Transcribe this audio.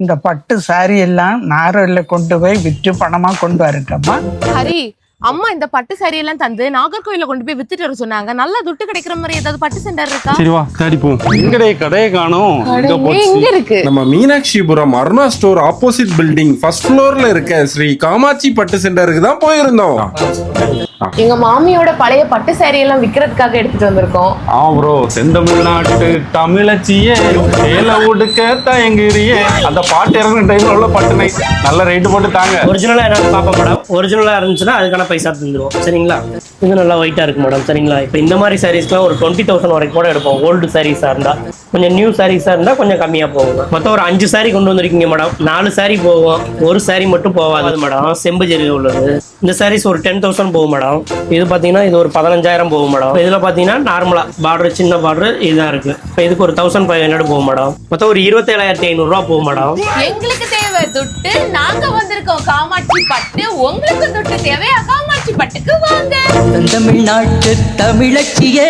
இந்த பட்டு சாரி எல்லாம் நாரில் கொண்டு போய் விற்று பணமா கொண்டு வரட்டம்மா. ஹரி, அம்மா இந்த பட்டு சாரி எல்லாம் தந்து நாகர்கோயில கொண்டு போய் வித்துட்டு வர சொன்னாங்க. நல்லா துட்டு கிடைக்கிற மாதிரி ஏதாவது பட்டு சென்டர் இருக்கா? சரி வா தேடி போவோம். எங்கடே கடையை காணோம். எங்க இருக்கு? நம்ம Meenakshipuram Aruna store opposite building first ஃப்ளோர்ல இருக்க ஸ்ரீ காமாட்சி பட்டு சென்டருக்கு தான் போயிருந்தோம். எங்க மாமியோட பழைய பட்டு சாரி எல்லாம் விக்கிறதுக்காக எடுத்துட்டு வந்திருக்கோம். ப்ரோ, செந்தமிழ்நாட்டு தமிழச்சியே சேல உடுக்க தயங்குறியே அந்த பாட்டு இறங்குற டைம்ல உள்ள பட்டுனை நல்ல ரேட்டு போட்டு தாங்க. ஒரிஜினலா என்னன்னு பாப்போம் மேடம். ஒரிஜினலா இருந்துச்சுன்னா அதுக்கான பைசா தந்துருவோம். சரிங்களா? இது நல்லா ஒயிட்டா இருக்கு மேடம். சரிங்களா? இப்போ இந்த மாதிரி சாரீஸ்க்குலாம் ஒரு 20,000 வரைக்கும் கூட எடுப்போம். ஓல்டு சாரீஸா இருந்தா. கொஞ்சம் நியூ சாரீஸா இருந்தா கொஞ்சம் கம்மியா போகும். மொத்தம் ஒரு 5 சாரி கொண்டு வந்திருக்கீங்க மேடம். 4 சாரி போகும், ஒரு சாரி மட்டும் போகாது மேடம். செம்பு ஜெரி உள்ளது. இந்த சாரீஸ் ஒரு 10,000 போகும் மேடம். இது பாத்தீங்கன்னா இது ஒரு 15,000 போகும் மேடம். இதுல பாத்தீங்கன்னா நார்மலா பார்டர், சின்ன பார்டர் இதுதான் இருக்கு. இப்போ இதுக்கு ஒரு 1500 போகும் மேடம். மொத்தம் ஒரு 27,500 ரூபா போகும் மேடம். எங்களுக்கு தேவை துட்டு, நாங்க வந்திருக்கோம் காமாட்சி பட்டு. உங்களுக்கு துட்டு தேவையா? காமாட்சி பட்டுக்கு வாங்க. தமிழ்நாட்டு தமிழச்சியே